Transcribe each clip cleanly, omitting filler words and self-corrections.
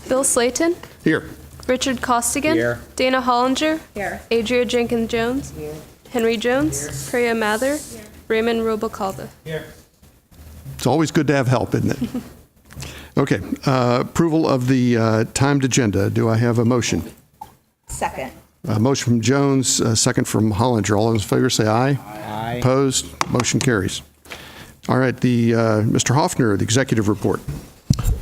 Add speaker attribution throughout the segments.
Speaker 1: Bill Slayton,
Speaker 2: Here.
Speaker 1: Richard Costigan,
Speaker 3: Here.
Speaker 1: Dana Hollinger,
Speaker 4: Here.
Speaker 1: Adria Jenkins-Jones, Henry Jones, Priya Mather, Raymond Robocalva.
Speaker 2: It's always good to have help, isn't it? Okay. Approval of the timed agenda. Do I have a motion?
Speaker 4: Second.
Speaker 2: Motion from Jones, second from Hollinger. All those in favor say aye.
Speaker 3: Aye.
Speaker 2: Opposed? Motion carries. All right. Mr. Hoffner, the executive report.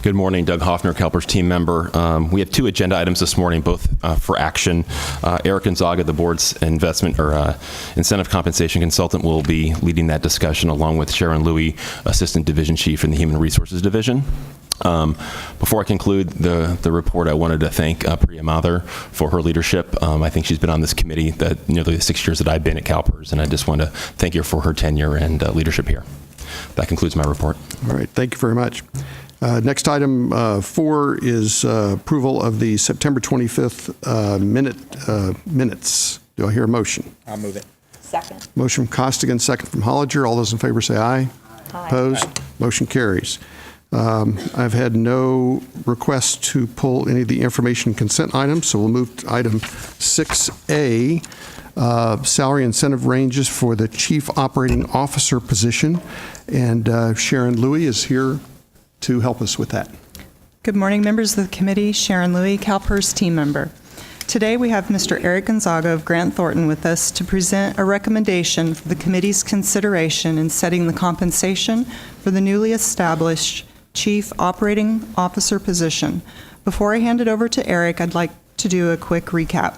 Speaker 5: Good morning, Doug Hoffner, CalPERS team member. We have 2 agenda items this morning, both for action. Eric Gonzaga, the board's incentive compensation consultant, will be leading that discussion along with Sharon Louie, assistant division chief in the human resources division. Before I conclude the report, I wanted to thank Priya Mather for her leadership. I think she's been on this committee nearly the 6 years that I've been at CalPERS, and I just want to thank her for her tenure and leadership here. That concludes my report.
Speaker 2: All right. Thank you very much. Next item 4 is approval of the September 25th minutes. Do I hear a motion?
Speaker 3: I'll move it.
Speaker 4: Second.
Speaker 2: Motion from Costigan, second from Hollinger. All those in favor say aye.
Speaker 4: Aye.
Speaker 2: Opposed? Motion carries. I've had no requests to pull any of the information consent items, so we'll move to item 6A, salary incentive ranges for the Chief Operating Officer position. And Sharon Louie is here to help us with that.
Speaker 6: Good morning, members of the committee. Sharon Louie, CalPERS team member. Today we have Mr. Eric Gonzaga of Grant Thornton with us to present a recommendation for the committee's consideration in setting the compensation for the newly established Chief Operating Officer position. Before I hand it over to Eric, I'd like to do a quick recap.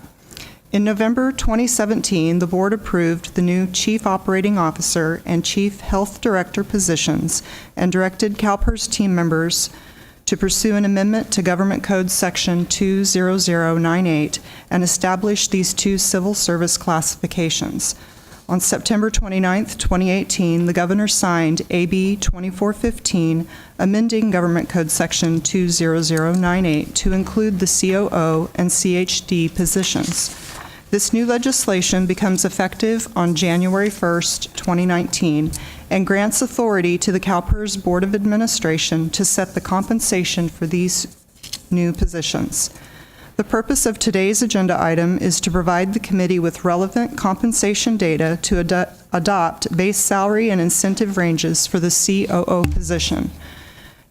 Speaker 6: In November 2017, the board approved the new Chief Operating Officer and Chief Health Director positions and directed CalPERS team members to pursue an amendment to Government Code Section 20098 and establish these 2 civil service classifications. On September 29, 2018, the governor signed AB 2415, amending Government Code Section 20098 to include the COO and CHD positions. This new legislation becomes effective on January 1st, 2019, and grants authority to the CalPERS Board of Administration to set the compensation for these new positions. The purpose of today's agenda item is to provide the committee with relevant compensation data to adopt base salary and incentive ranges for the COO position.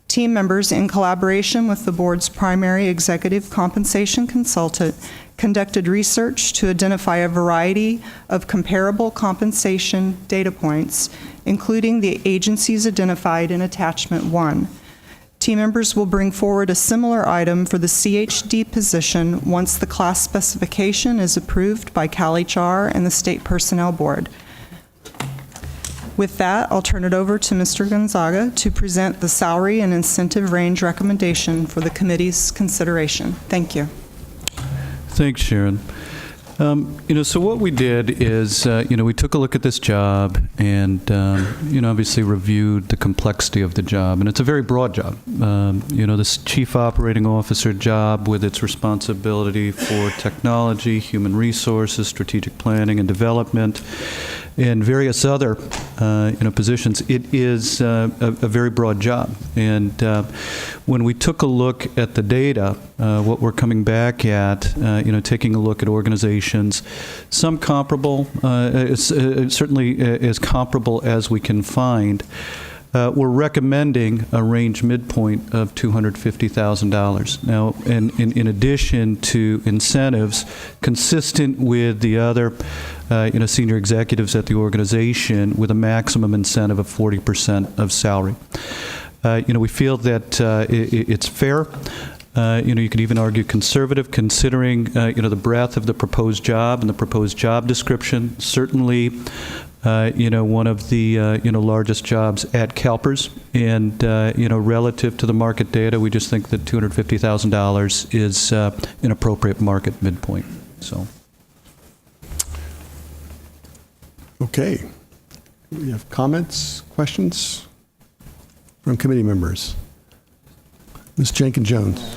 Speaker 6: Team members, in collaboration with the board's primary executive compensation consultant, conducted research to identify a variety of comparable compensation data points, including the agencies identified in Attachment 1. Team members will bring forward a similar item for the CHD position once the class specification is approved by CalHR and the State Personnel Board. With that, I'll turn it over to Mr. Gonzaga to present the salary and incentive range recommendation for the committee's consideration. Thank you.
Speaker 7: Thanks, Sharon. So what we did is, we took a look at this job and, obviously reviewed the complexity of the job. And it's a very broad job. This Chief Operating Officer job with its responsibility for technology, human resources, strategic planning and development, and various other positions, it is a very broad job. And when we took a look at the data, what we're coming back at, taking a look at organizations, some comparable, certainly as comparable as we can find, we're recommending a range midpoint of $250,000. Now, in addition to incentives, consistent with the other senior executives at the organization, with a maximum incentive of 40% of salary. We feel that it's fair. You could even argue conservative, considering the breadth of the proposed job and the proposed job description. Certainly, one of the largest jobs at CalPERS, and relative to the market data, we just think that $250,000 is an appropriate market midpoint. So.
Speaker 2: Okay. We have comments, questions from committee members. Ms. Jenkins-Jones.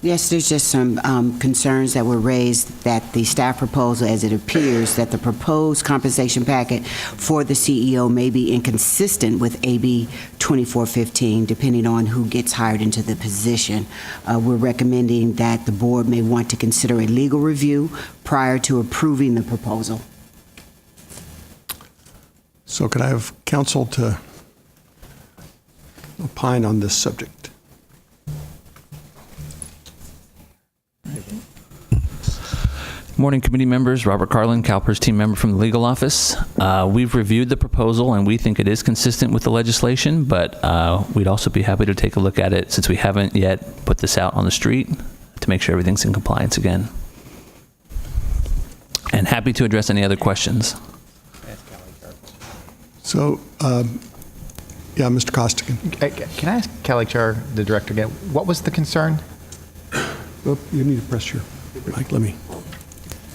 Speaker 3: Yes, there's just some concerns that were raised that the staff proposal, as it appears, that the proposed compensation packet for the CEO may be inconsistent with AB 2415, depending on who gets hired into the position. We're recommending that the board may want to consider a legal review prior to approving the proposal.
Speaker 2: So could I have counsel to opine on this subject?
Speaker 8: Morning, committee members. Robert Carlin, CalPERS team member from the legal office. We've reviewed the proposal, and we think it is consistent with the legislation, but we'd also be happy to take a look at it since we haven't yet put this out on the street to make sure everything's in compliance again. And happy to address any other questions.
Speaker 2: So, yeah, Mr. Costigan.
Speaker 9: Can I ask CalHR, the director, again, what was the concern?
Speaker 2: Oh, you need to press your mic. Let me.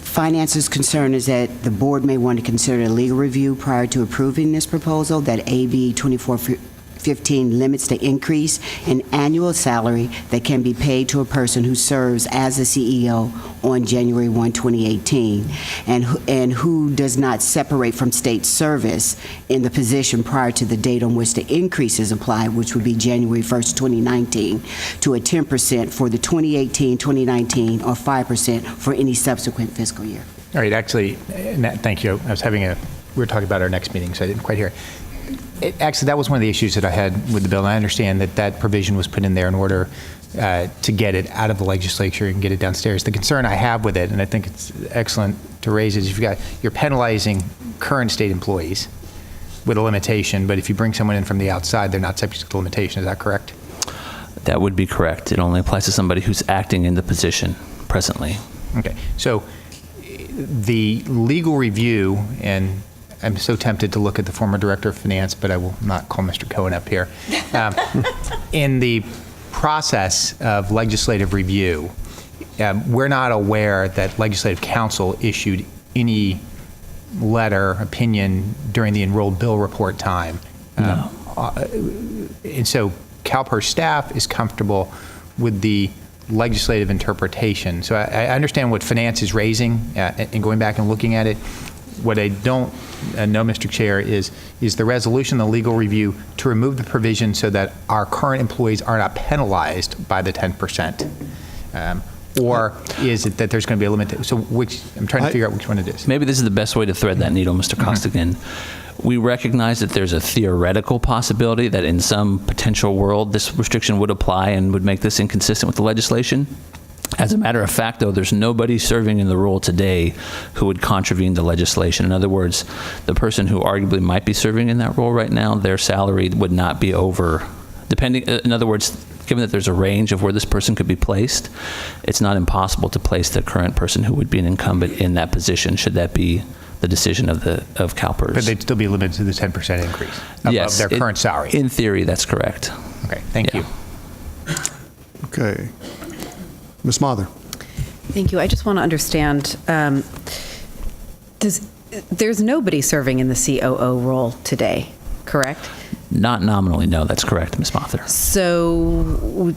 Speaker 3: Finance's concern is that the board may want to consider a legal review prior to approving this proposal, that AB 2415 limits the increase in annual salary that can be paid to a person who serves as the CEO on January 1, 2018, and who does not separate from state service in the position prior to the date on which the increase is applied, which would be January 1st, 2019, to a 10% for the 2018, 2019, or 5% for any subsequent fiscal year.
Speaker 9: All right, actually, thank you. I was we were talking about our next meeting, so I didn't quite hear it. Actually, that was one of the issues that I had with the bill, and I understand that provision was put in there in order to get it out of the legislature and get it downstairs. The concern I have with it, and I think it's excellent to raise, is you're penalizing current state employees with a limitation, but if you bring someone in from the outside, they're not subject to the limitation. Is that correct?
Speaker 8: That would be correct. It only applies to somebody who's acting in the position presently.
Speaker 9: Okay, so the legal review, and I'm so tempted to look at the former director of finance, but I will not call Mr. Cohen up here. In the process of legislative review, we're not aware that legislative counsel issued any letter, opinion during the enrolled bill report time.
Speaker 8: No.
Speaker 9: And so CalPERS staff is comfortable with the legislative interpretation. So I understand what finance is raising and going back and looking at it. What I don't know, Mr. Chair, is the resolution, the legal review, to remove the provision so that our current employees are not penalized by the 10%? Or is it that there's going to be a limit? So I'm trying to figure out which one it is.
Speaker 8: Maybe this is the best way to thread that needle, Mr. Costigan. We recognize that there's a theoretical possibility that in some potential world this restriction would apply and would make this inconsistent with the legislation. As a matter of fact, though, there's nobody serving in the role today who would contravene the legislation. In other words, the person who arguably might be serving in that role right now, their salary would not be over, in other words, given that there's a range of where this person could be placed, it's not impossible to place the current person who would be an incumbent in that position, should that be the decision of CalPERS.
Speaker 9: But they'd still be limited to the 10% increase
Speaker 8: yes,
Speaker 9: of their current salary.
Speaker 8: In theory, that's correct.
Speaker 9: Okay, thank you.
Speaker 2: Okay. Ms. Mather.
Speaker 10: Thank you. I just want to understand, there's nobody serving in the COO role today, correct?
Speaker 8: Not nominally, no, that's correct, Ms. Mather.
Speaker 10: So,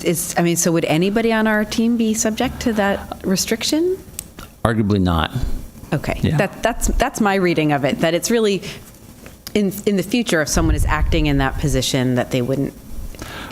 Speaker 10: so would anybody on our team be subject to that restriction?
Speaker 8: Arguably not.
Speaker 10: Okay,
Speaker 8: Yeah.
Speaker 10: that's my reading of it, that it's really, in the future, if someone is acting in that position, that they wouldn't,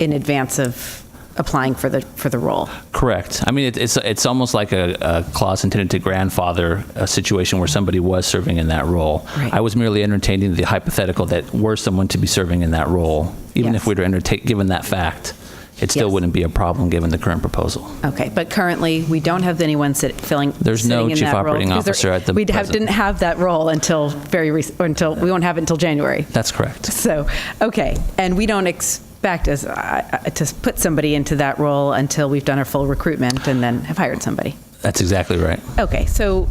Speaker 10: in advance of applying for the role.
Speaker 8: Correct. I mean, it's almost like a clause intended to grandfather a situation where somebody was serving in that role.
Speaker 10: Right.
Speaker 8: I was merely entertaining the hypothetical that were someone to be serving in that role, even
Speaker 10: Yes.
Speaker 8: if we were given that fact, it still
Speaker 10: Yes.
Speaker 8: wouldn't be a problem given the current proposal.
Speaker 10: Okay, but currently, we don't have anyone sitting
Speaker 8: There's no
Speaker 10: in
Speaker 8: chief
Speaker 10: that role,
Speaker 8: operating
Speaker 10: because
Speaker 8: officer at the present.
Speaker 10: didn't have that role until we won't have it until January.
Speaker 8: That's correct.
Speaker 10: So, okay, and we don't expect to put somebody into that role until we've done our full recruitment and then have hired somebody.
Speaker 8: That's exactly right.
Speaker 10: Okay, so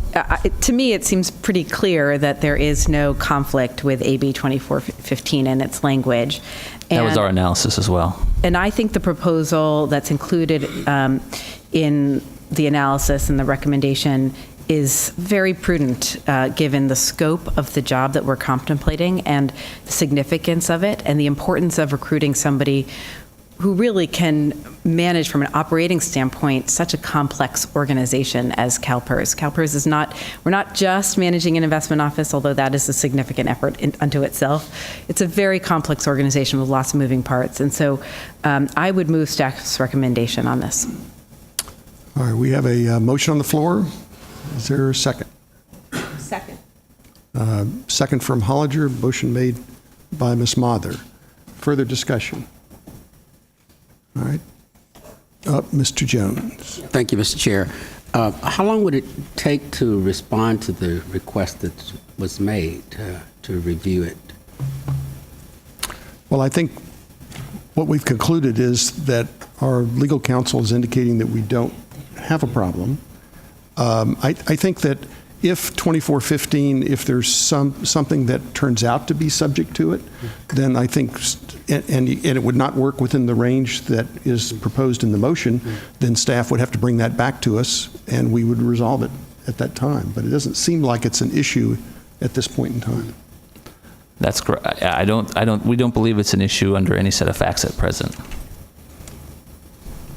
Speaker 10: to me, it seems pretty clear that there is no conflict with AB 2415 and its language.
Speaker 8: That was our analysis as well.
Speaker 10: And I think the proposal that's included in the analysis and the recommendation is very prudent, given the scope of the job that we're contemplating and the significance of it and the importance of recruiting somebody who really can manage from an operating standpoint such a complex organization as CalPERS. CalPERS is not, we're not just managing an investment office, although that is a significant effort unto itself. It's a very complex organization with lots of moving parts. And so I would move staff's recommendation on this.
Speaker 2: All right, we have a motion on the floor. Is there a second?
Speaker 4: Second.
Speaker 2: Second from Hollinger, motion made by Ms. Mather. Further discussion? All right. Mr. Jones.
Speaker 11: Thank you, Mr. Chair. How long would it take to respond to the request that was made to review it?
Speaker 2: Well, I think what we've concluded is that our legal counsel is indicating that we don't have a problem. I think that if 2415, if there's something that turns out to be subject to it, then I think, and it would not work within the range that is proposed in the motion, then staff would have to bring that back to us, and we would resolve it at that time. But it doesn't seem like it's an issue at this point in time.
Speaker 8: That's correct. We don't believe it's an issue under any set of facts at present.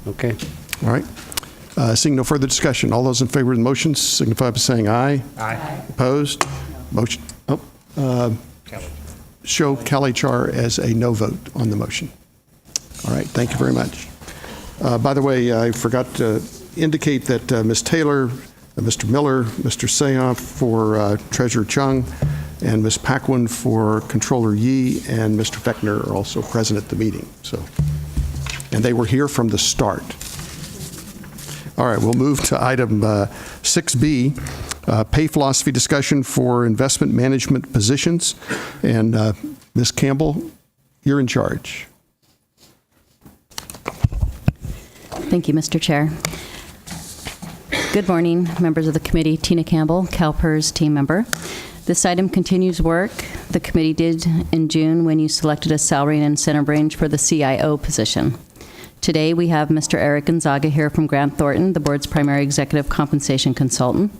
Speaker 11: Okay.
Speaker 2: All right. Seeing no further discussion, all those in favor of the motion signify by saying aye.
Speaker 9: Aye.
Speaker 2: Opposed? Motion. Show CalHR as a no vote on the motion. All right. Thank you very much. By the way, I forgot to indicate that Ms. Taylor, Mr. Miller, Mr. Sehoff for Treasurer Chung, and Ms. Paquin for Controller Yee, and Mr. Fechner are also present at the meeting. And they were here from the start. All right, we'll move to item 6B, pay philosophy discussion for investment management positions. And Ms. Campbell, you're in charge.
Speaker 12: Thank you, Mr. Chair. Good morning, members of the committee. Tina Campbell, CalPERS team member. This item continues work the committee did in June when you selected a salary and incentive range for the CIO position. Today, we have Mr. Eric Gonzaga here from Grant Thornton, the board's primary executive compensation consultant.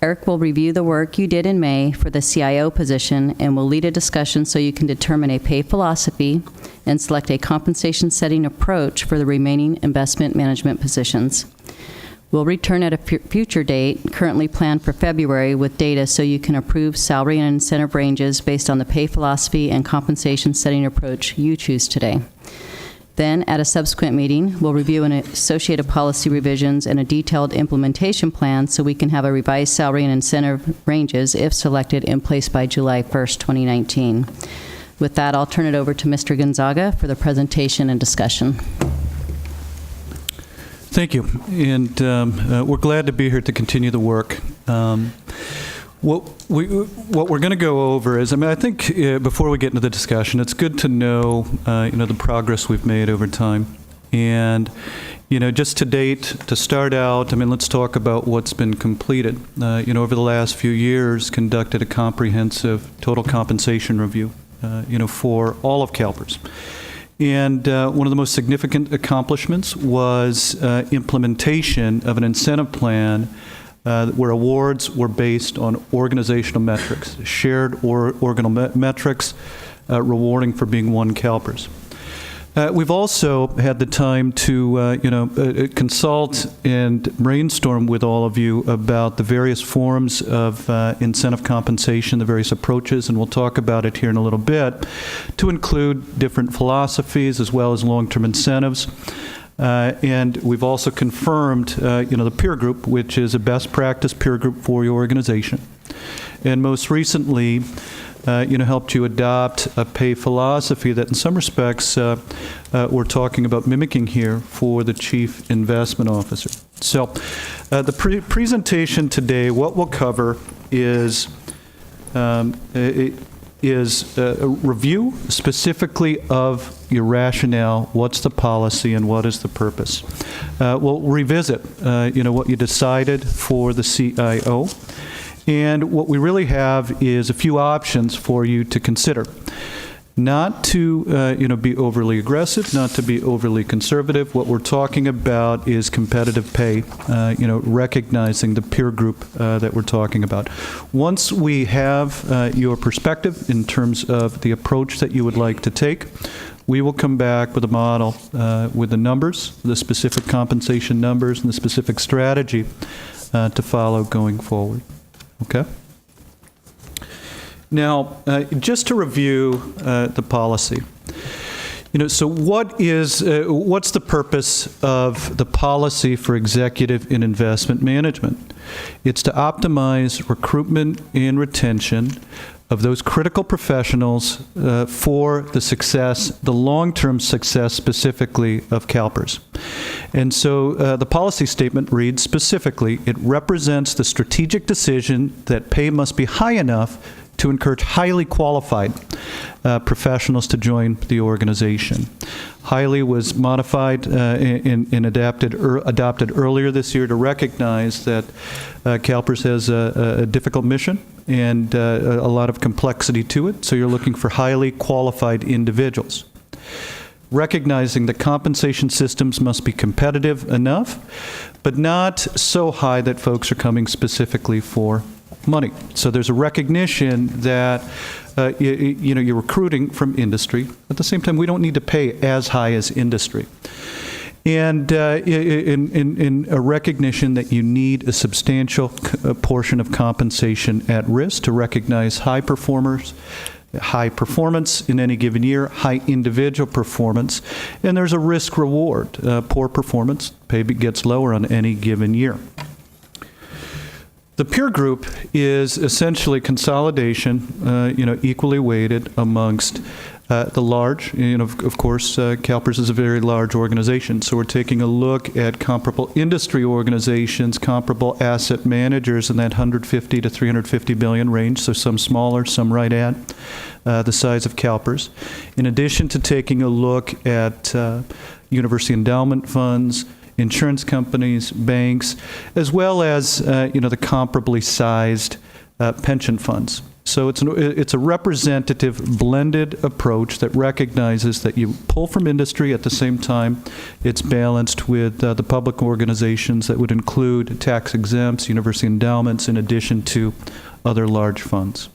Speaker 12: Eric will review the work you did in May for the CIO position and will lead a discussion so you can determine a pay philosophy and select a compensation setting approach for the remaining investment management positions. We'll return at a future date, currently planned for February, with data so you can approve salary and incentive ranges based on the pay philosophy and compensation setting approach you choose today. Then, at a subsequent meeting, we'll review an associated policy revisions and a detailed implementation plan so we can have a revised salary and incentive ranges, if selected, in place by July 1st, 2019. With that, I'll turn it over to Mr. Gonzaga for the presentation and discussion.
Speaker 7: Thank you. And we're glad to be here to continue the work. What we're going to go over is, I think before we get into the discussion, it's good to know, the progress we've made over time. And, just to date, to start out, let's talk about what's been completed. Over the last few years, conducted a comprehensive total compensation review, for all of CalPERS. And one of the most significant accomplishments was implementation of an incentive plan where awards were based on organizational metrics, shared organizational metrics, rewarding for being one CalPERS. We've also had the time to, consult and brainstorm with all of you about the various forms of incentive compensation, the various approaches, and we'll talk about it here in a little bit, to include different philosophies as well as long-term incentives. And we've also confirmed, the peer group, which is a best practice peer group for your organization. And most recently, helped you adopt a pay philosophy that in some respects we're talking about mimicking here for the Chief Investment Officer. So the presentation today, what we'll cover is a review specifically of your rationale, what's the policy, and what is the purpose. We'll revisit, what you decided for the CIO. And what we really have is a few options for you to consider. Not to, be overly aggressive, not to be overly conservative. What we're talking about is competitive pay, recognizing the peer group that we're talking about. Once we have your perspective in terms of the approach that you would like to take, We will come back with a model with the numbers, the specific compensation numbers, and the specific strategy to follow going forward. Okay? Now, just to review the policy. So what's the purpose of the policy for executive and investment management? It's to optimize recruitment and retention of those critical professionals for the success, the long-term success specifically of CalPERS. And so the policy statement reads specifically, it represents the strategic decision that pay must be high enough to encourage highly qualified professionals to join the organization. Highly was modified and adopted earlier this year to recognize that CalPERS has a difficult mission and a lot of complexity to it, so you're looking for highly qualified individuals. Recognizing that compensation systems must be competitive enough, but not so high that folks are coming specifically for money. So there's a recognition that you're recruiting from industry. At the same time, we don't need to pay as high as industry. And in a recognition that you need a substantial portion of compensation at risk to recognize high performance in any given year, high individual performance, and there's a risk reward. Poor performance, pay gets lower on any given year. The peer group is essentially consolidation, equally weighted amongst the large. Of course, CalPERS is a very large organization, so we're taking a look at comparable industry organizations, comparable asset managers in that 150 to 350 billion range, so some smaller, some right at the size of CalPERS. In addition to taking a look at university endowment funds, insurance companies, banks, as well as the comparably sized pension funds. So it's a representative blended approach that recognizes that you pull from industry at the same time. It's balanced with the public organizations that would include tax exempts, university endowments, in addition to other large funds.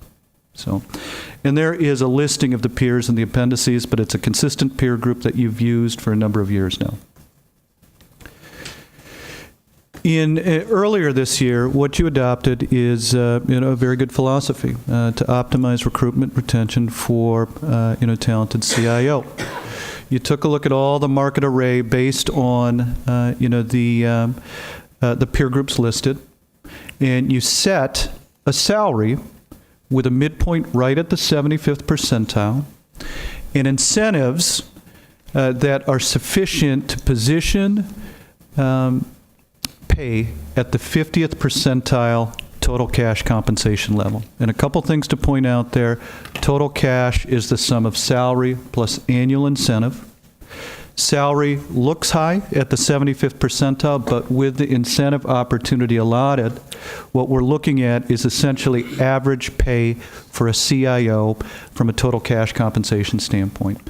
Speaker 7: And there is a listing of the peers in the appendices, but it's a consistent peer group that you've used for a number of years now. Earlier this year, what you adopted is a very good philosophy to optimize recruitment retention for talented CIO. You took a look at all the market array based on the peer groups listed, and you set a salary with a midpoint right at the 75th percentile, and incentives that are sufficient to position pay at the 50th percentile total cash compensation level. And a couple things to point out there. Total cash is the sum of salary plus annual incentive. Salary looks high at the 75th percentile, but with the incentive opportunity allotted, what we're looking at is essentially average pay for a CIO from a total cash compensation standpoint.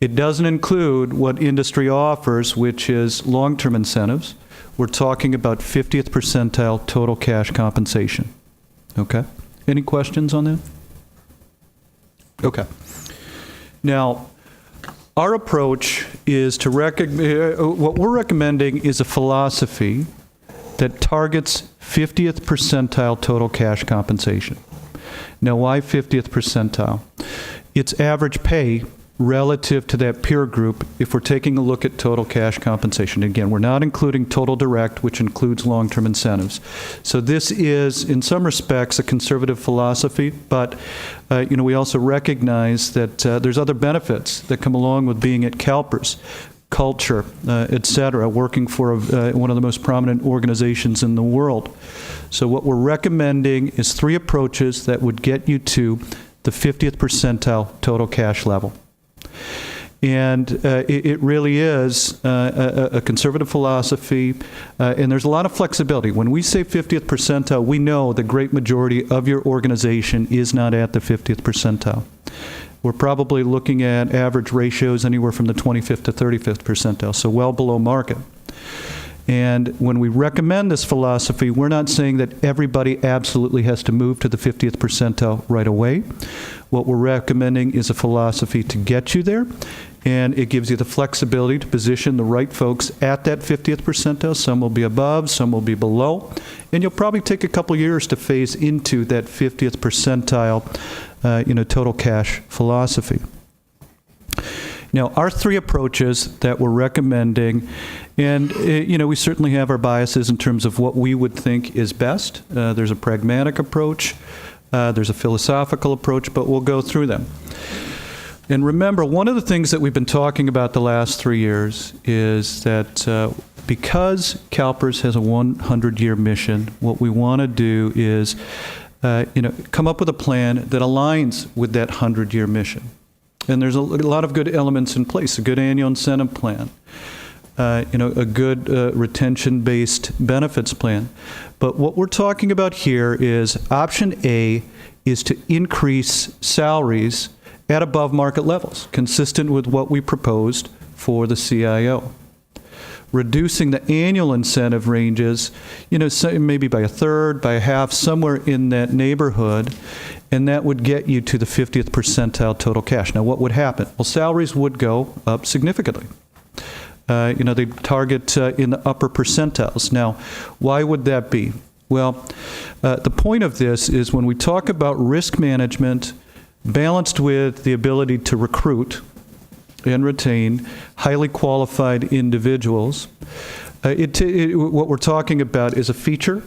Speaker 7: It doesn't include what industry offers, which is long-term incentives. We're talking about 50th percentile total cash compensation. Okay? Any questions on that? Okay. Now, our approach is to what we're recommending is a philosophy that targets 50th percentile total cash compensation. Now, why 50th percentile? It's average pay relative to that peer group if we're taking a look at total cash compensation. Again, we're not including total direct, which includes long-term incentives. So this is, in some respects, a conservative philosophy, but we also recognize that there's other benefits that come along with being at CalPERS, culture, et cetera, working for one of the most prominent organizations in the world. So what we're recommending is 3 approaches that would get you to the 50th percentile total cash level. And it really is a conservative philosophy, and there's a lot of flexibility. When we say 50th percentile, we know the great majority of your organization is not at the 50th percentile. We're probably looking at average ratios anywhere from the 25th to 35th percentile, so well below market. And when we recommend this philosophy, we're not saying that everybody absolutely has to move to the 50th percentile right away. What we're recommending is a philosophy to get you there, and it gives you the flexibility to position the right folks at that 50th percentile. Some will be above, some will be below, and you'll probably take a couple years to phase into that 50th percentile total cash philosophy. Now, our three approaches that we're recommending, and we certainly have our biases in terms of what we would think is best. There's a pragmatic approach, there's a philosophical approach, but we'll go through them. And remember, one of the things that we've been talking about the last 3 years is that because CalPERS has a 100-year mission, what we want to do is come up with a plan that aligns with that 100-year mission. And there's a lot of good elements in place, a good annual incentive plan, a good retention-based benefits plan. But what we're talking about here is option A is to increase salaries at above market levels, consistent with what we proposed for the CIO. Reducing the annual incentive ranges, maybe by a third, by a half, somewhere in that neighborhood, and that would get you to the 50th percentile total cash. Now, what would happen? Well, salaries would go up significantly. They target in the upper percentiles. Now, why would that be? Well, the point of this is when we talk about risk management balanced with the ability to recruit and retain highly qualified individuals, what we're talking about is a feature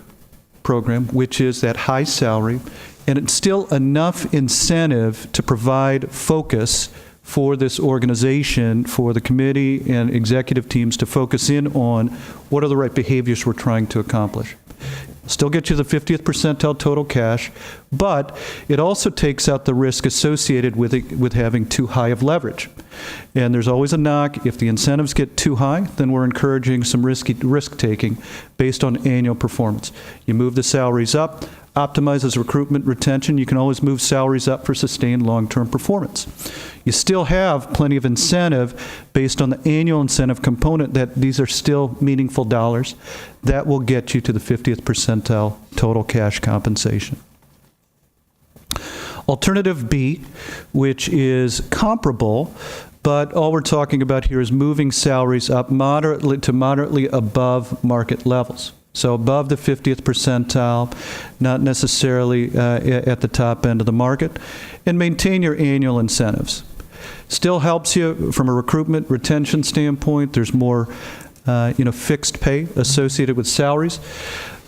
Speaker 7: program, which is that high salary, and it's still enough incentive to provide focus for this organization, for the committee and executive teams to focus in on what are the right behaviors we're trying to accomplish. Still get you the 50th percentile total cash, but it also takes out the risk associated with having too high of leverage. And there's always a knock. If the incentives get too high, then we're encouraging some risk-taking based on annual performance. You move the salaries up, optimizes recruitment, retention. You can always move salaries up for sustained long-term performance. You still have plenty of incentive based on the annual incentive component that these are still meaningful dollars. That will get you to the 50th percentile total cash compensation. Alternative B, which is comparable, but all we're talking about here is moving salaries up moderately above market levels. So above the 50th percentile, not necessarily at the top end of the market, and maintain your annual incentives. Still helps you from a recruitment retention standpoint. There's more fixed pay associated with salaries.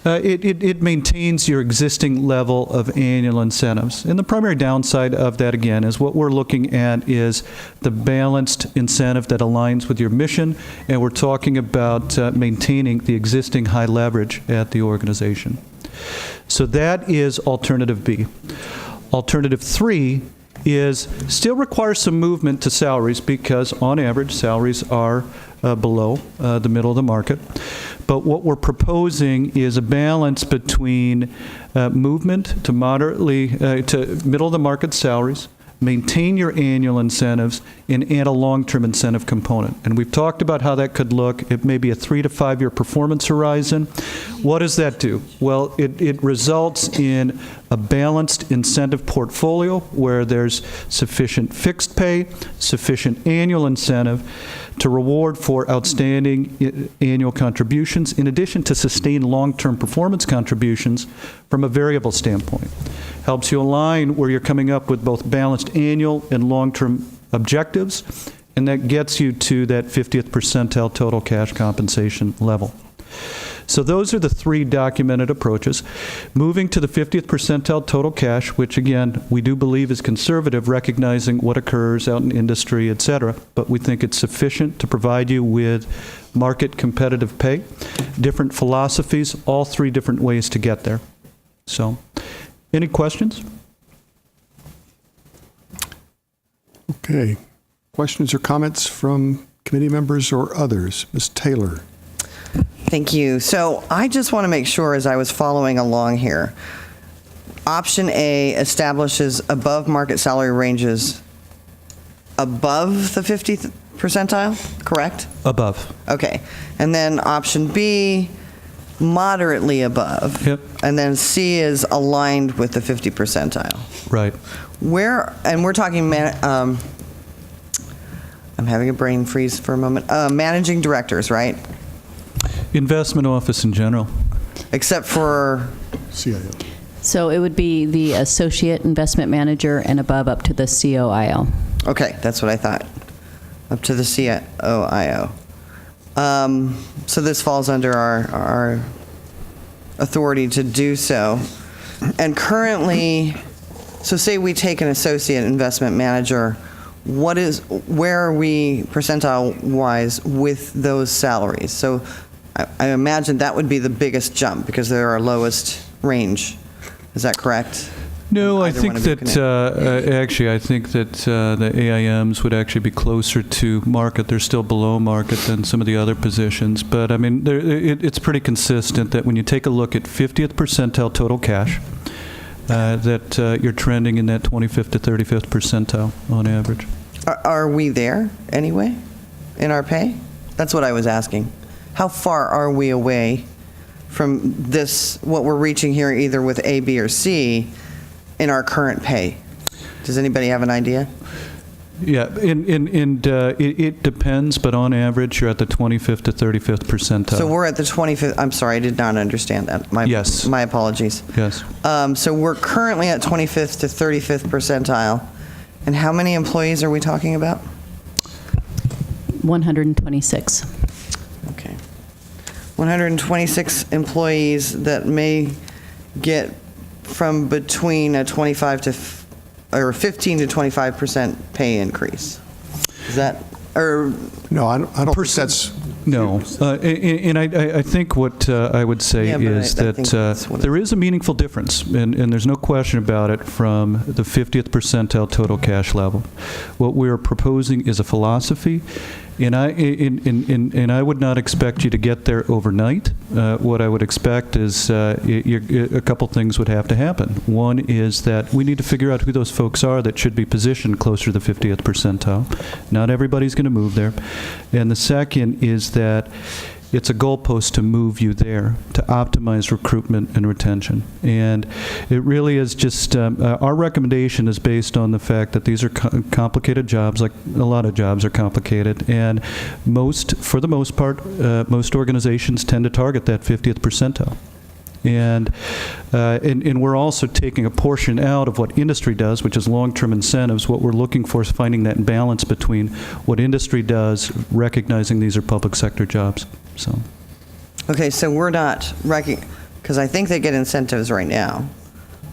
Speaker 7: It maintains your existing level of annual incentives. And the primary downside of that, again, is what we're looking at is the balanced incentive that aligns with your mission, and we're talking about maintaining the existing high leverage at the organization. So that is alternative B. Alternative 3 is still requires some movement to salaries because, on average, salaries are below the middle of the market. But what we're proposing is a balance between movement to moderately to middle of the market salaries, maintain your annual incentives, and add a long-term incentive component. And we've talked about how that could look. It may be a 3 to 5 year performance horizon. What does that do? Well, it results in a balanced incentive portfolio where there's sufficient fixed pay, sufficient annual incentive to reward for outstanding annual contributions, in addition to sustained long-term performance contributions from a variable standpoint. Helps you align where you're coming up with both balanced annual and long-term objectives, and that gets you to that 50th percentile total cash compensation level. So those are the 3 documented approaches. Moving to the 50th percentile total cash, which again, we do believe is conservative, recognizing what occurs out in industry, et cetera, but we think it's sufficient to provide you with market competitive pay. Different philosophies, all 3 different ways to get there. So, any questions?
Speaker 2: Okay. Questions or comments from committee members or others? Ms. Taylor.
Speaker 13: Thank you. So I just want to make sure as I was following along here, option A establishes above market salary ranges above the 50th percentile, correct?
Speaker 7: Above.
Speaker 13: Okay. And then option B, moderately above.
Speaker 7: Yep.
Speaker 13: And then C is aligned with the 50 percentile.
Speaker 7: Right.
Speaker 13: And we're talking, I'm having a brain freeze for a moment. Managing directors, right?
Speaker 7: Investment office in general.
Speaker 13: Except for
Speaker 2: CIO.
Speaker 12: So it would be the associate investment manager and above up to the COIO.
Speaker 13: Okay, that's what I thought. Up to the CIO. So this falls under our authority to do so. And currently, so say we take an associate investment manager, where are we percentile-wise with those salaries? So I imagine that would be the biggest jump because they're our lowest range. Is that correct?
Speaker 7: No, I
Speaker 13: Either
Speaker 7: think
Speaker 13: one of you
Speaker 7: that, actually, I think that the AIMs would actually be closer to market. They're still below market than some of the other positions. But, I mean, it's pretty consistent that when you take a look at 50th percentile total cash, that you're trending in that 25th to 35th percentile on average.
Speaker 13: Are we there anyway in our pay? That's what I was asking. How far are we away from this, what we're reaching here, either with A, B, or C, in our current pay? Does anybody have an idea?
Speaker 7: Yeah, and it depends, but on average, you're at the 25th to 35th percentile.
Speaker 13: So we're at the 25th. I'm sorry, I did not understand that.
Speaker 7: Yes.
Speaker 13: My apologies.
Speaker 7: Yes.
Speaker 13: So we're currently at 25th to 35th percentile. And how many employees are we talking about?
Speaker 12: 126.
Speaker 13: Okay. 126 employees that may get from between a 25 to or 15 to 25% pay increase. Is that, or
Speaker 2: No, I don't think that's...
Speaker 7: No, and I think what I would say
Speaker 13: Yeah, but
Speaker 7: is
Speaker 13: I think that's
Speaker 7: that
Speaker 13: what
Speaker 7: there is a meaningful difference, and there's no question about it, from the 50th percentile total cash level. What we're proposing is a philosophy, and I would not expect you to get there overnight. What I would expect is a couple things would have to happen. One is that we need to figure out who those folks are that should be positioned closer to the 50th percentile. Not everybody's going to move there. And the second is that it's a goalpost to move you there, to optimize recruitment and retention. And it really is just, our recommendation is based on the fact that these are complicated jobs, like a lot of jobs are complicated. And for the most part, most organizations tend to target that 50th percentile. And we're also taking a portion out of what industry does, which is long-term incentives. What we're looking for is finding that balance between what industry does, recognizing these are public sector jobs. So,
Speaker 13: okay, so we're not, because I think they get incentives right now.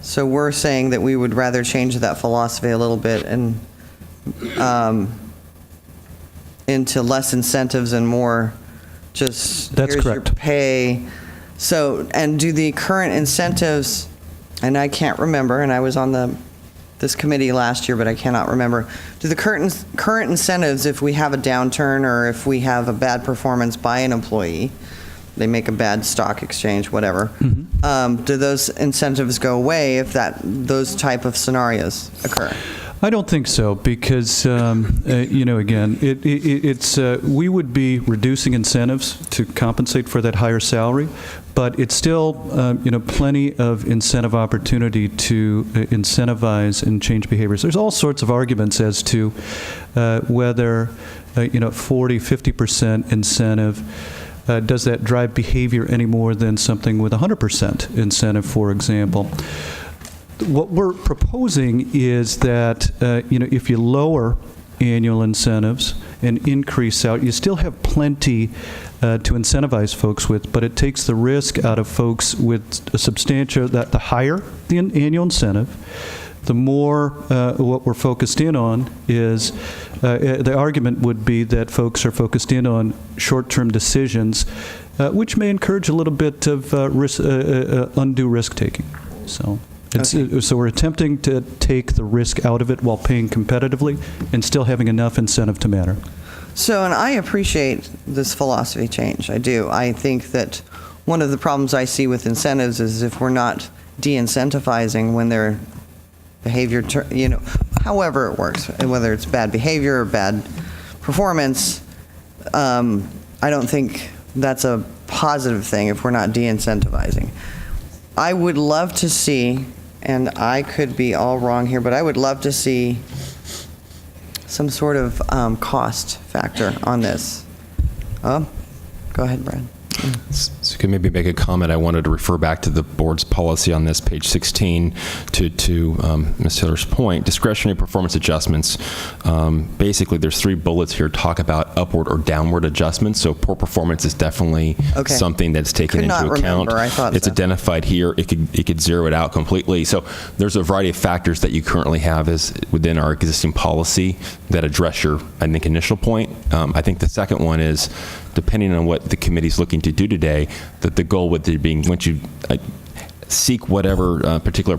Speaker 13: So we're saying that we would rather change that philosophy a little bit and into less incentives and more just,
Speaker 7: that's
Speaker 13: here's
Speaker 7: correct.
Speaker 13: your pay. So, and do the current incentives, and I can't remember, and I was on this committee last year, but I cannot remember. Do the current incentives, if we have a downturn or if we have a bad performance by an employee, they make a bad stock exchange, whatever, do those incentives go away if those type of scenarios occur?
Speaker 7: I don't think so, because again, it's we would be reducing incentives to compensate for that higher salary, but it's still plenty of incentive opportunity to incentivize and change behaviors. There's all sorts of arguments as to whether 40-50% incentive does that drive behavior any more than something with 100% incentive, for example. What we're proposing is that, if you lower annual incentives and increase out, you still have plenty to incentivize folks with, but it takes the risk out of folks with a substantial, that the higher the annual incentive, the more what we're focused in on is, the argument would be that folks are focused in on short-term decisions, which may encourage a little bit of undue risk-taking. So. So we're attempting to take the risk out of it while paying competitively and still having enough incentive to matter.
Speaker 13: So, and I appreciate this philosophy change. I do. I think that one of the problems I see with incentives is if we're not de-incentivizing when their behavior, however it works, and whether it's bad behavior or bad performance, I don't think that's a positive thing if we're not de-incentivizing. I would love to see, and I could be all wrong here, but I would love to see some sort of cost factor on this. Oh, go ahead, Brad.
Speaker 5: So you can maybe make a comment. I wanted to refer back to the board's policy on this, page 16, to Ms. Hiller's point. Discretionary performance adjustments. Basically, there's 3 bullets here talk about upward or downward adjustments. So poor performance is definitely something that's taken into account.
Speaker 13: I thought
Speaker 5: it's
Speaker 13: so.
Speaker 5: identified here. It could zero it out completely. So there's a variety of factors that you currently have as within our existing policy that address your, I think, initial point. I think the second one is, depending on what the committee's looking to do today, that the goal with it being, once you seek whatever particular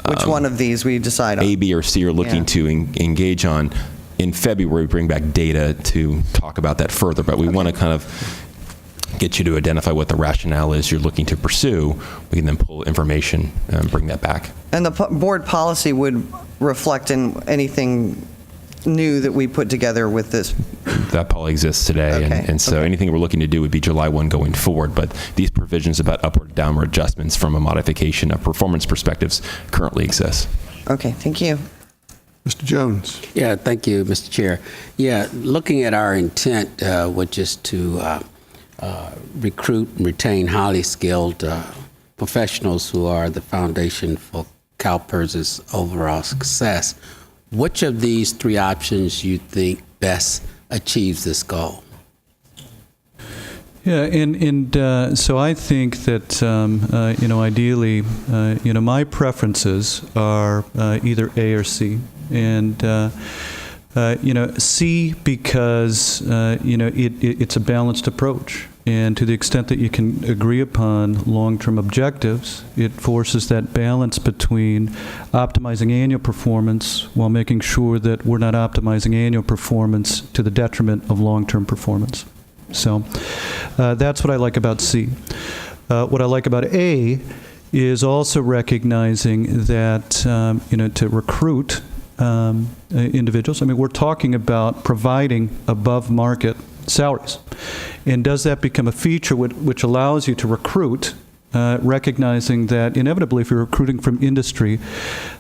Speaker 13: Which one of these we decide on?
Speaker 5: A, B, or C are looking to engage on, in February, we bring back data to talk about that further. But we want to kind of get you to identify what the rationale is you're looking to pursue. We can then pull information and bring that back.
Speaker 13: And the board policy would reflect in anything new that we put together with this.
Speaker 5: That probably exists today, and so anything we're looking to do would be July 1 going forward, but these provisions about upward and downward adjustments from a modification of performance perspectives currently exist.
Speaker 13: Okay, thank you.
Speaker 2: Mr. Jones.
Speaker 11: Yeah, thank you, Mr. Chair. Yeah, looking at our intent, which is to recruit and retain highly skilled professionals who are the foundation for CalPERS's overall success, which of these 3 options you think best achieves this goal?
Speaker 7: Yeah, and so I think that, ideally, my preferences are either A or C. And, C because, it's a balanced approach. And to the extent that you can agree upon long-term objectives, it forces that balance between optimizing annual performance while making sure that we're not optimizing annual performance to the detriment of long-term performance. So that's what I like about C. What I like about A is also recognizing that, to recruit individuals, we're talking about providing above-market salaries. And does that become a feature which allows you to recruit, recognizing that inevitably if you're recruiting from industry,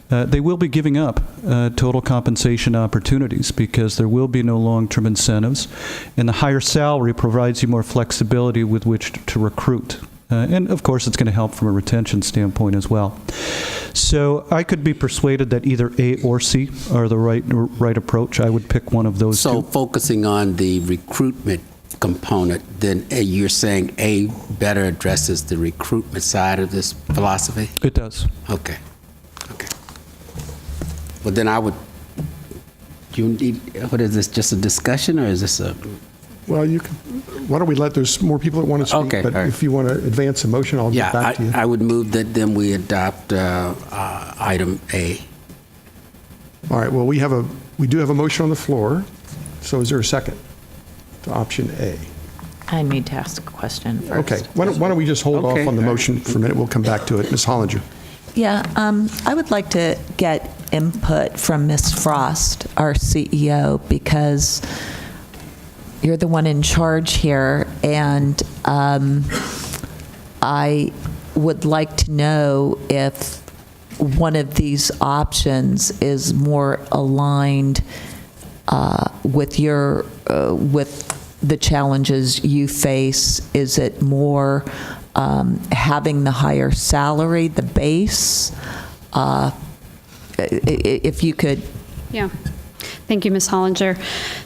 Speaker 7: they will be giving up total compensation opportunities because there will be no long-term incentives, and the higher salary provides you more flexibility with which to recruit. And of course, it's going to help from a retention standpoint as well. So I could be persuaded that either A or C are the right approach. I would pick one of those two.
Speaker 11: So focusing on the recruitment component, then you're saying A better addresses the recruitment side of this philosophy?
Speaker 7: It does.
Speaker 11: Okay. Well, then I would, what is this, just a discussion, or is this a?
Speaker 2: Well, you can, why don't we let, there's more people that want to speak, but if you want to advance a motion, I'll get back to you.
Speaker 11: I would move that then we adopt item A.
Speaker 2: All right, well, we do have a motion on the floor, so is there a second to option A?
Speaker 4: I need to ask a question first.
Speaker 2: Okay, why don't we just hold off on the motion for a minute, we'll come back to it. Ms. Hollinger.
Speaker 4: Yeah, I would like to get input from Ms. Frost, our CEO, because you're the one in charge here, and I would like to know if one of these options is more aligned with your with the challenges you face. Is it more having the higher salary, the base? If you could.
Speaker 1: Yeah. Thank you, Ms. Hollinger.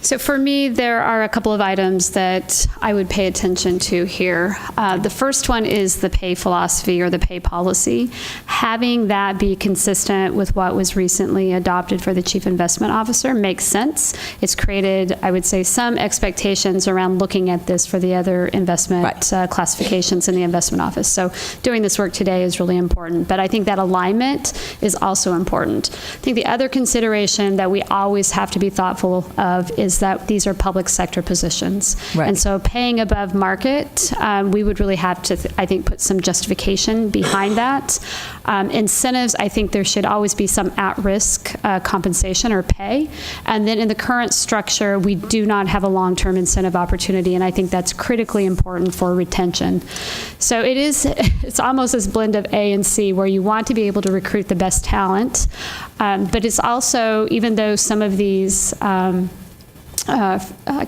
Speaker 1: So for me, there are a couple of items that I would pay attention to here. The first one is the pay philosophy or the pay policy. Having that be consistent with what was recently adopted for the Chief Investment Officer makes sense. It's created, I would say, some expectations around looking at this for the other investment classifications in the investment office. So doing this work today is really important. But I think that alignment is also important. I think the other consideration that we always have to be thoughtful of is is that these are public sector positions.
Speaker 4: Right.
Speaker 1: And so paying above market, we would really have to, I think, put some justification behind that. Incentives, I think there should always be some at-risk compensation or pay. And then in the current structure, we do not have a long-term incentive opportunity, and I think that's critically important for retention. So it's almost this blend of A and C, where you want to be able to recruit the best talent, but it's also, even though some of these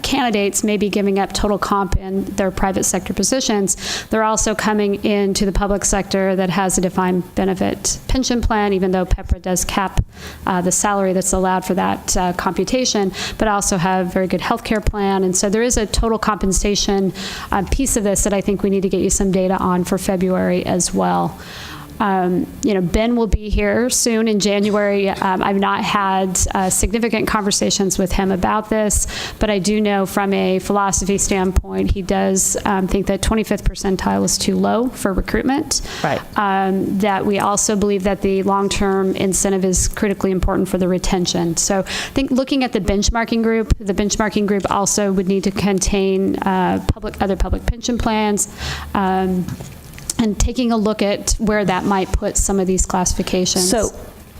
Speaker 1: candidates may be giving up total comp in their private sector positions, they're also coming into the public sector that has a defined benefit pension plan, even though PEPRA does cap the salary that's allowed for that computation, but also have very good health care plan. And so there is a total compensation piece of this that I think we need to get you some data on for February as well. Ben will be here soon in January. I've not had significant conversations with him about this, but I do know from a philosophy standpoint, he does think that 25th percentile is too low for recruitment.
Speaker 4: Right.
Speaker 1: That we also believe that the long-term incentive is critically important for the retention. So I think looking at the benchmarking group also would need to contain other public pension plans, and taking a look at where that might put some of these classifications.
Speaker 4: So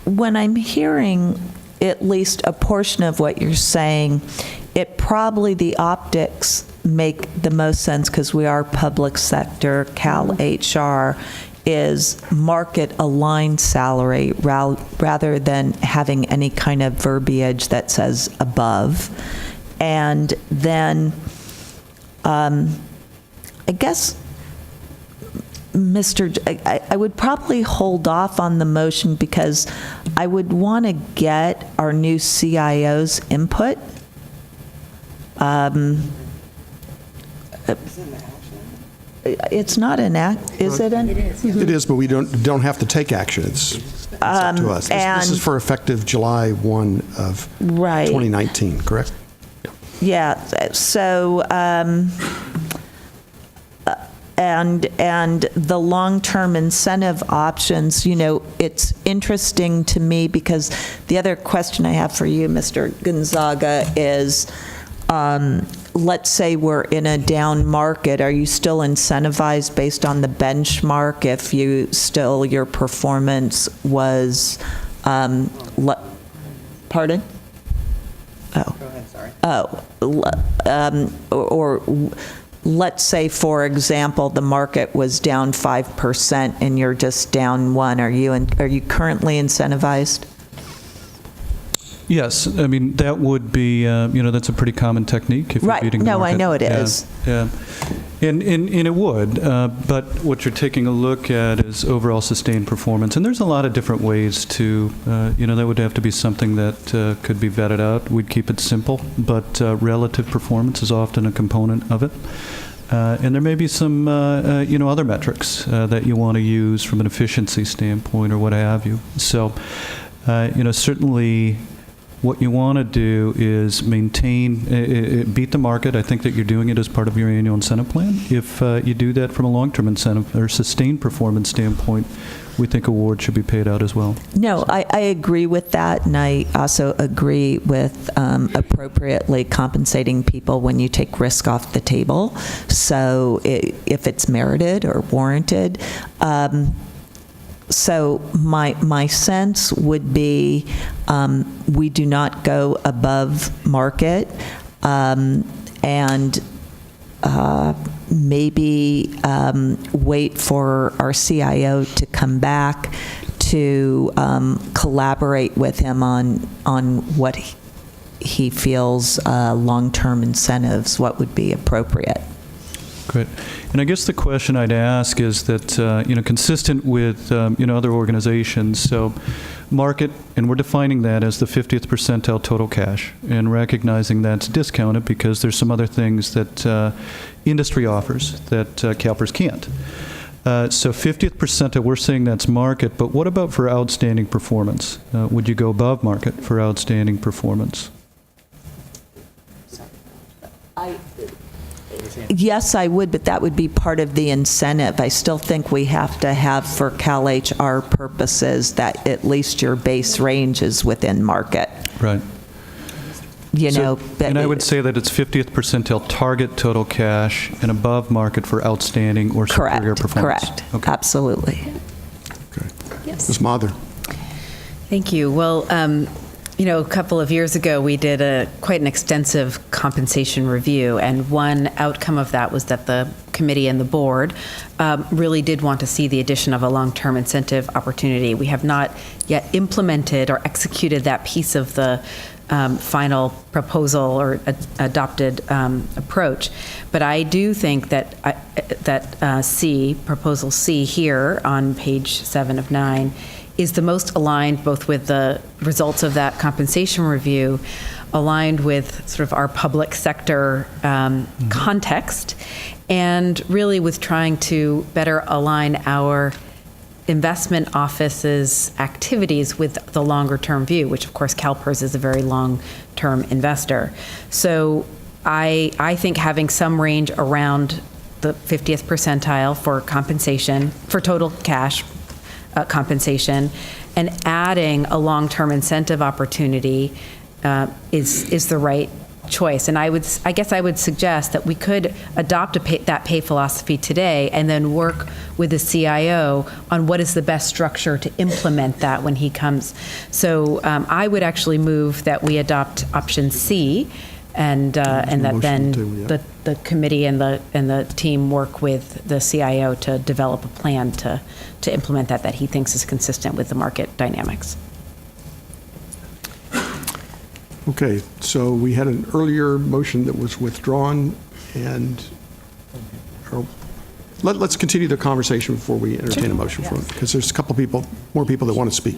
Speaker 4: when I'm hearing at least a portion of what you're saying, it probably, the optics make the most sense because we are public sector. CalHR is market-aligned salary rather than having any kind of verbiage that says above. And then I guess I would probably hold off on the motion because I would want to get our new CIO's input. It's not an act, is it?
Speaker 2: It is, but we don't have to take action. It's up to us. This is for effective July 1 of 2019, correct?
Speaker 4: Yeah. So. And the long-term incentive options, it's interesting to me because the other question I have for you, Mr. Gonzaga, is let's say we're in a down market. Are you still incentivized based on the benchmark if your performance was, pardon? Oh. Go ahead, sorry. Or let's say, for example, the market was down 5% and you're just down 1%. Are you currently incentivized?
Speaker 7: Yes, I mean, that would be, that's a pretty common technique if you're beating the market.
Speaker 4: No, I know it is.
Speaker 7: Yeah. And it would, but what you're taking a look at is overall sustained performance. And there's a lot of different ways to, that would have to be something that could be vetted out. We'd keep it simple, but relative performance is often a component of it. And there may be some, other metrics that you want to use from an efficiency standpoint or what have you. So, certainly what you want to do is beat the market. I think that you're doing it as part of your annual incentive plan. If you do that from a long-term incentive or sustained performance standpoint, we think awards should be paid out as well.
Speaker 4: No, I agree with that, and I also agree with appropriately compensating people when you take risk off the table, so if it's merited or warranted. So my sense would be we do not go above market, and maybe wait for our CIO to come back to collaborate with him on what he feels long-term incentives, what would be appropriate.
Speaker 7: Great. And I guess the question I'd ask is that, consistent with, other organizations, so market, and we're defining that as the 50th percentile total cash, and recognizing that's discounted because there's some other things that industry offers that CalPERS can't. So 50th percentile, we're saying that's market, but what about for outstanding performance? Would you go above market for outstanding performance?
Speaker 4: Yes, I would, but that would be part of the incentive. I still think we have to have, for CalHR purposes, that at least your base range is within market.
Speaker 7: Right. And I would say that it's 50th percentile target total cash and above market for outstanding or superior performance.
Speaker 4: Correct.
Speaker 7: Okay.
Speaker 4: Absolutely.
Speaker 2: Okay. Ms. Mather.
Speaker 10: Thank you. Well, a couple of years ago, we did quite an extensive compensation review, and one outcome of that was that the committee and the board really did want to see the addition of a long-term incentive opportunity. We have not yet implemented or executed that piece of the final proposal or adopted approach, but I do think that proposal C here on page 7 of 9 is the most aligned both with the results of that compensation review, aligned with sort of our public sector context, and really with trying to better align our investment office's activities with the longer term view, which of course CalPERS is a very long term investor. So I think having some range around the 50th percentile for compensation, for total cash compensation, and adding a long-term incentive opportunity is the right choice. And I guess I would suggest that we could adopt that pay philosophy today and then work with the CIO on what is the best structure to implement that when he comes. So I would actually move that we adopt option C, and that then the committee and the team work with the CIO to develop a plan to implement that he thinks is consistent with the market dynamics.
Speaker 2: Okay, so we had an earlier motion that was withdrawn, and let's continue the conversation before we entertain a motion for it, because there's a couple more people that want to speak.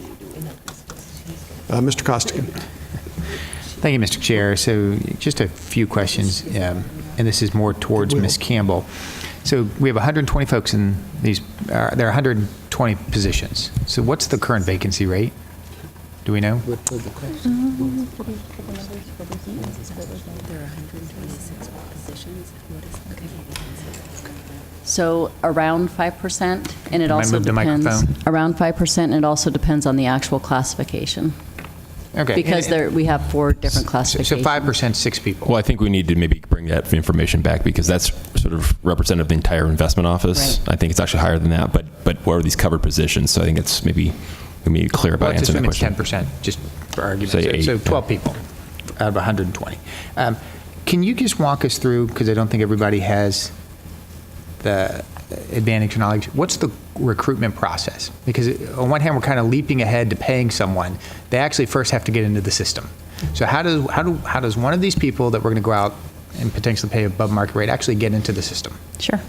Speaker 2: Mr. Costigan.
Speaker 9: Thank you, Mr. Chair. So just a few questions, and this is more towards Ms. Campbell. So we have 120 folks in these, there are 120 positions. So what's the current vacancy rate? Do we know?
Speaker 12: There are 126 positions. So around 5%, and it also depends. Around 5%, and it also depends on the actual classification.
Speaker 9: Okay.
Speaker 12: Because we have 4 different classifications.
Speaker 9: So 5%, 6 people.
Speaker 5: Well, I think we need to maybe bring that information back, because that's sort of representative of the entire investment office. Right. I think it's actually higher than that, but what are these covered positions? So I think it's maybe clear about answering that question.
Speaker 9: It's 10%, just for argument. So 12 people out of 120. Can you just walk us through, because I don't think everybody has the advantage knowledge, what's the recruitment process? Because on one hand, we're kind of leaping ahead to paying someone. They actually first have to get into the system. So how does one of these people that we're going to go out and potentially pay above market rate actually get into the system?
Speaker 12: Sure.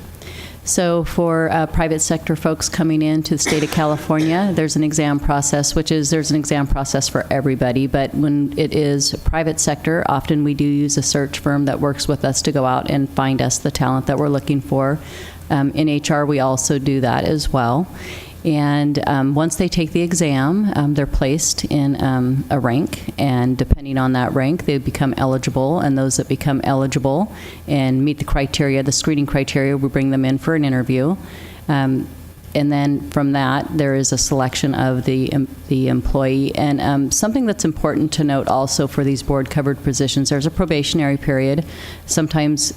Speaker 12: So for private sector folks coming into the state of California, there's an exam process, there's an exam process for everybody, but when it is private sector, often we do use a search firm that works with us to go out and find us the talent that we're looking for. In HR, we also do that as well. And once they take the exam, they're placed in a rank, and depending on that rank, they become eligible, and those that become eligible and meet the criteria, the screening criteria, we bring them in for an interview. And then from that, there is a selection of the employee. And something that's important to note also for these board-covered positions, there's a probationary period. Sometimes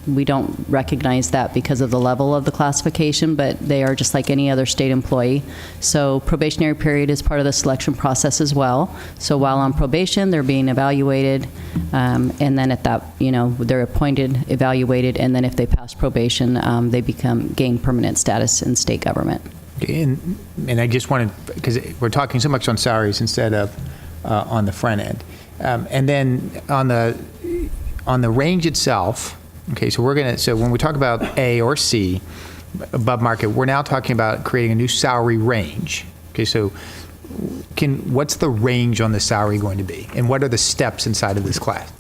Speaker 12: we don't recognize that because of the level of the classification, but they are just like any other state employee. So probationary period is part of the selection process as well. So while on probation, they're being evaluated, and then at that, they're appointed, evaluated, and then if they pass probation, they gain permanent status in state government.
Speaker 9: And I just wanted, because we're talking so much on salaries instead of on the front end. And then on the range itself, okay, so when we talk about A or C, above market, we're now talking about creating a new salary range. Okay, so what's the range on the salary going to be? And what are the steps inside of this class?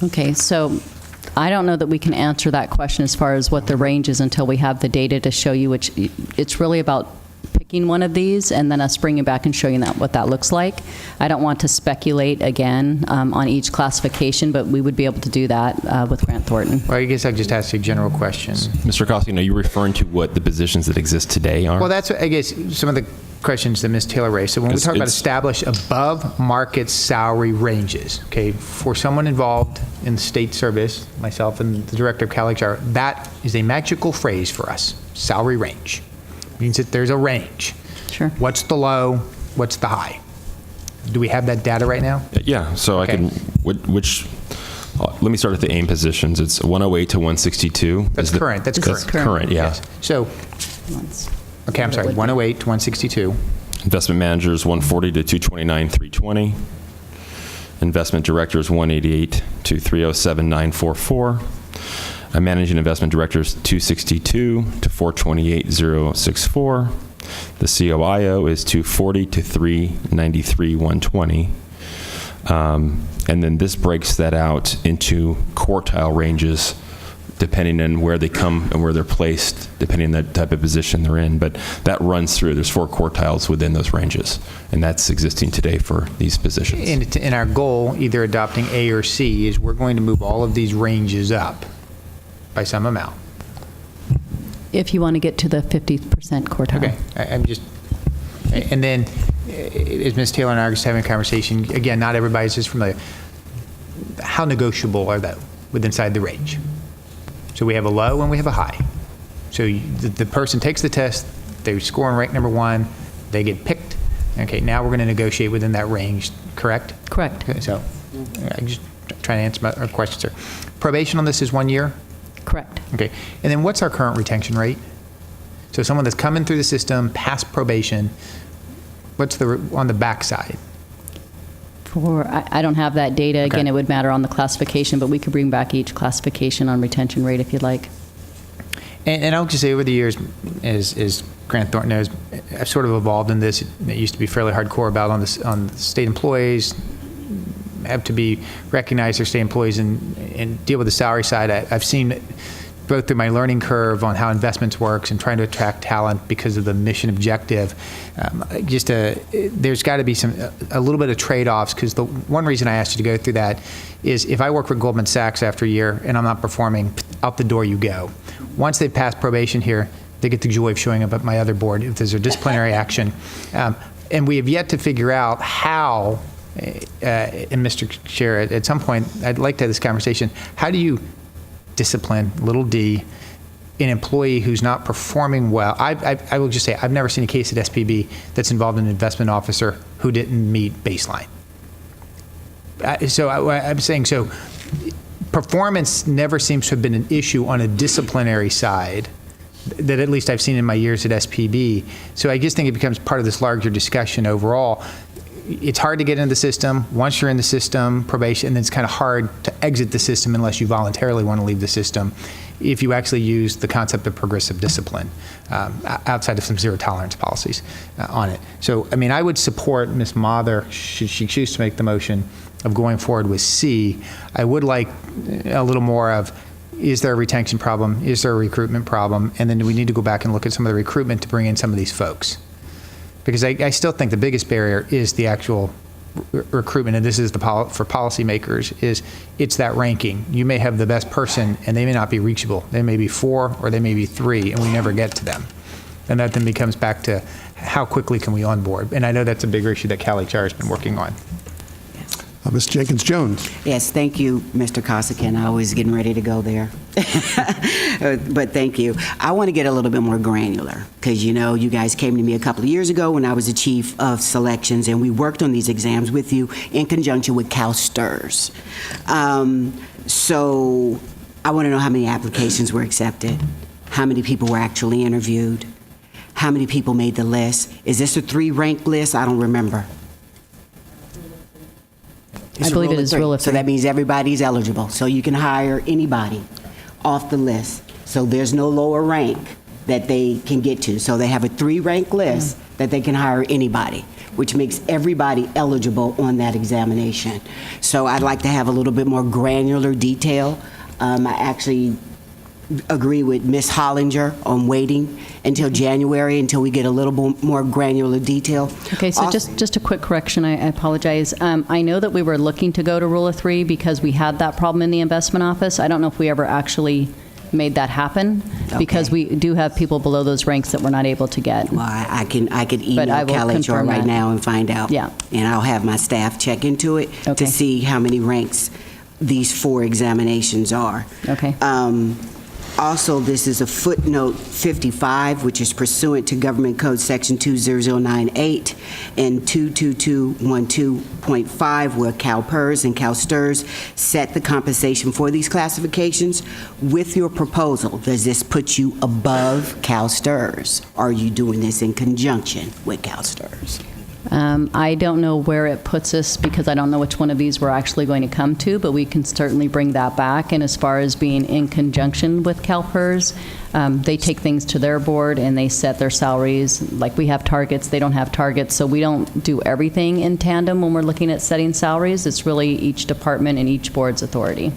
Speaker 12: Okay, so I don't know that we can answer that question as far as what the range is until we have the data to show you, which it's really about picking one of these and then us bringing back and showing what that looks like. I don't want to speculate again on each classification, but we would be able to do that with Grant Thornton.
Speaker 9: Well, I guess I'll just ask a general question.
Speaker 5: Mr. Costigan, are you referring to what the positions that exist today are?
Speaker 9: Well, that's, I guess, some of the questions that Ms. Taylor raised. So when we talk about establish above market salary ranges, okay, for someone involved in the state service, myself and the director of CalPERS, that is a magical phrase for us. Salary range means that there's a range.
Speaker 12: Sure.
Speaker 9: What's the low? What's the high? Do we have that data right now?
Speaker 5: Yeah, so
Speaker 9: Okay.
Speaker 5: I can, let me start at the AIM positions. It's 108 to 162.
Speaker 9: That's current. That's
Speaker 5: That's
Speaker 9: current.
Speaker 5: current, yeah.
Speaker 9: Yes. So, okay, I'm sorry, 108 to 162.
Speaker 5: Investment managers, 140 to 229, 320. Investment directors, 188 to 307, 944. Managing investment directors, 262 to 428, 064. The COIO is 240 to 393, 120. And then this breaks that out into quartile ranges, depending on where they come and where they're placed, depending on the type of position they're in. But that runs through. There's 4 quartiles within those ranges, and that's existing today for these positions.
Speaker 9: And our goal, either adopting A or C, is we're going to move all of these ranges up by some amount.
Speaker 12: If you want to get to the 50% quartile.
Speaker 9: Okay, I'm just, and then, as Ms. Taylor and I are just having a conversation, again, not everybody's just familiar. How negotiable are they inside the range? So we have a low and we have a high. So the person takes the test, they score in rank number 1, they get picked. Okay, now we're going to negotiate within that range, correct?
Speaker 12: Correct.
Speaker 9: Okay, so I'm just trying to answer my questions, sir. Probation on this is 1 year?
Speaker 12: Correct.
Speaker 9: Okay, and then what's our current retention rate? So someone that's coming through the system, past probation, what's on the backside?
Speaker 12: I don't have that data. Again,
Speaker 9: Okay.
Speaker 12: it would matter on the classification, but we could bring back each classification on retention rate if you'd like.
Speaker 9: And I'll just say over the years, as Grant Thornton knows, I've sort of evolved in this. It used to be fairly hardcore about on state employees, have to be recognized as state employees and deal with the salary side. I've seen it both through my learning curve on how investments works and trying to attract talent because of the mission objective. There's got to be a little bit of trade-offs, because the one reason I asked you to go through that is if I work with Goldman Sachs after a year and I'm not performing, out the door you go. Once they've passed probation here, they get the joy of showing up at my other board if there's a disciplinary action. And we have yet to figure out how, and Mr. Chair, at some point, I'd like to have this conversation. How do you discipline, little d, an employee who's not performing well? I will just say, I've never seen a case at SPB that's involved an investment officer who didn't meet baseline. I'm saying, performance never seems to have been an issue on a disciplinary side that at least I've seen in my years at SPB. So I just think it becomes part of this larger discussion overall. It's hard to get into the system. Once you're in the system, probation, and then it's kind of hard to exit the system unless you voluntarily want to leave the system, if you actually use the concept of progressive discipline outside of some zero tolerance policies on it. So, I mean, I would support Ms. Mather, should she choose to make the motion, of going forward with C. I would like a little more of, is there a retention problem? Is there a recruitment problem? And then do we need to go back and look at some of the recruitment to bring in some of these folks? Because I still think the biggest barrier is the actual recruitment, and this is for policymakers, is it's that ranking. You may have the best person, and they may not be reachable. They may be 4 or they may be 3, and we never get to them. And that then becomes back to how quickly can we onboard? And I know that's a bigger issue that CalHR has been working on.
Speaker 2: Ms. Jenkins-Jones.
Speaker 3: Yes, thank you, Mr. Costigan. I was getting ready to go there. But thank you. I want to get a little bit more granular, because, you guys came to me a couple of years ago when I was the chief of selections, and we worked on these exams with you in conjunction with CalSTRS. So I want to know how many applications were accepted, how many people were actually interviewed, how many people made the list. Is this a 3-rank list? I don't remember.
Speaker 12: I believe it is rule of 3.
Speaker 3: So that means everybody's eligible. So you can hire anybody off the list. So there's no lower rank that they can get to. So they have a 3-rank list that they can hire anybody, which makes everybody eligible on that examination. So I'd like to have a little bit more granular detail. I actually agree with Ms. Hollinger on waiting until January until we get a little more granular detail.
Speaker 12: Okay, so just a quick correction. I apologize. I know that we were looking to go to rule of 3 because we had that problem in the investment office. I don't know if we ever actually made that happen, because we do have people below those ranks that we're not able to get.
Speaker 3: Well, I can email
Speaker 12: But I will
Speaker 3: CalHR
Speaker 12: confirm
Speaker 3: right
Speaker 12: that.
Speaker 3: now and find out.
Speaker 12: Yeah.
Speaker 3: And I'll have my staff check into it
Speaker 12: Okay.
Speaker 3: to see how many ranks these 4 examinations are.
Speaker 12: Okay.
Speaker 3: Also, this is a footnote 55, which is pursuant to Government Code Section 20098 and 22212.5, where CalPERS and CalSTRS set the compensation for these classifications. With your proposal, does this put you above CalSTRS? Are you doing this in conjunction with CalSTRS?
Speaker 12: I don't know where it puts us, because I don't know which one of these we're actually going to come to, but we can certainly bring that back. And as far as being in conjunction with CalPERS, they take things to their board and they set their salaries. Like, we have targets, they don't have targets, so we don't do everything in tandem when we're looking at setting salaries. It's really each department and each board's authority.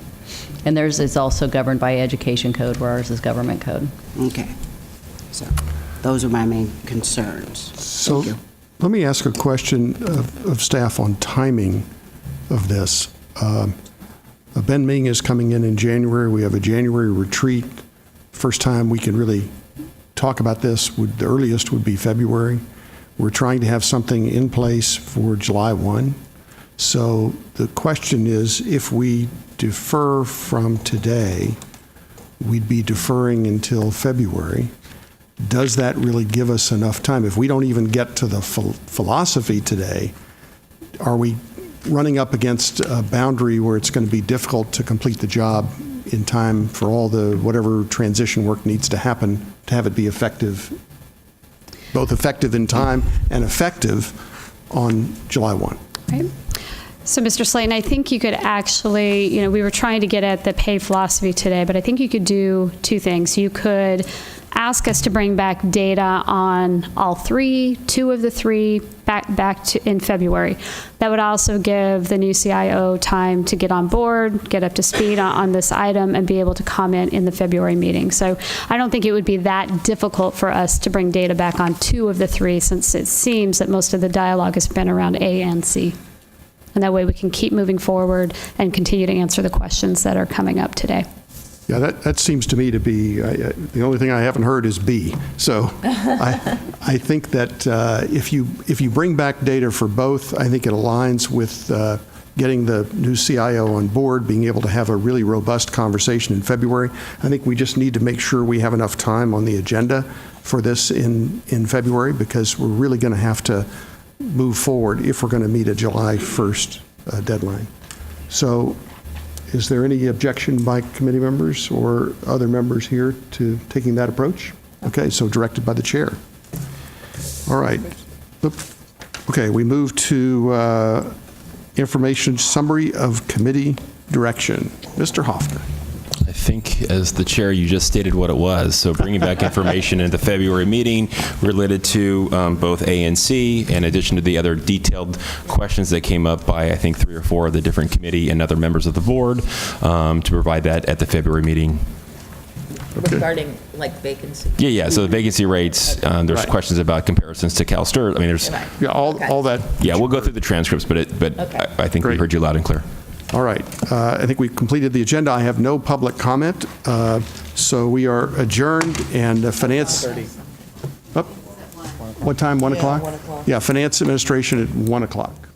Speaker 12: And theirs is also governed by education code, where ours is government code.
Speaker 3: Okay. So those are my main concerns.
Speaker 2: So
Speaker 3: Thank you.
Speaker 2: let me ask a question of staff on timing of this. Ben Ming is coming in January. We have a January retreat. First time we can really talk about this, the earliest would be February. We're trying to have something in place for July 1. So the question is, if we defer from today, we'd be deferring until February. Does that really give us enough time? If we don't even get to the philosophy today, are we running up against a boundary where it's going to be difficult to complete the job in time for all the whatever transition work needs to happen to have it be effective, both effective in time and effective on July 1?
Speaker 1: Right. So, Mr. Slayton, I think you could actually, we were trying to get at the pay philosophy today, but I think you could do 2 things. You could ask us to bring back data on all 3, 2 of the 3 back to in February. That would also give the new CIO time to get on board, get up to speed on this item, and be able to comment in the February meeting. So I don't think it would be that difficult for us to bring data back on 2 of the 3, since it seems that most of the dialogue has been around A and C. And that way we can keep moving forward and continue to answer the questions that are coming up today.
Speaker 2: Yeah, that seems to me to be, the only thing I haven't heard is B. So I think that if you bring back data for both, I think it aligns with getting the new CIO on board, being able to have a really robust conversation in February. I think we just need to make sure we have enough time on the agenda for this in February, because we're really going to have to move forward if we're going to meet a July 1st deadline. So is there any objection by committee members or other members here to taking that approach? Okay, so directed by the chair. All right. Okay, we move to information summary of committee direction. Mr. Hoffner.
Speaker 5: I think, as the chair, you just stated what it was. So bringing back information in the February meeting related to both A and C, in addition to the other detailed questions that came up by, I think, 3 or 4 of the different committee and other members of the board, to provide that at the February meeting.
Speaker 2: Okay.
Speaker 4: Regarding, like, vacancy.
Speaker 5: Yeah. So the vacancy rates, there's
Speaker 2: Right.
Speaker 5: questions about comparisons to CalSTRS. I mean, there's,
Speaker 2: Yeah, all that.
Speaker 5: yeah, we'll go through the transcripts, but
Speaker 4: Okay.
Speaker 5: I think we
Speaker 2: Great.
Speaker 5: heard you loud and clear.
Speaker 2: All right. I think we've completed the agenda. I have no public comment. So we are adjourned, and finance. What time? 1 o'clock?
Speaker 4: 1 o'clock.
Speaker 2: Yeah, finance administration at 1 o'clock.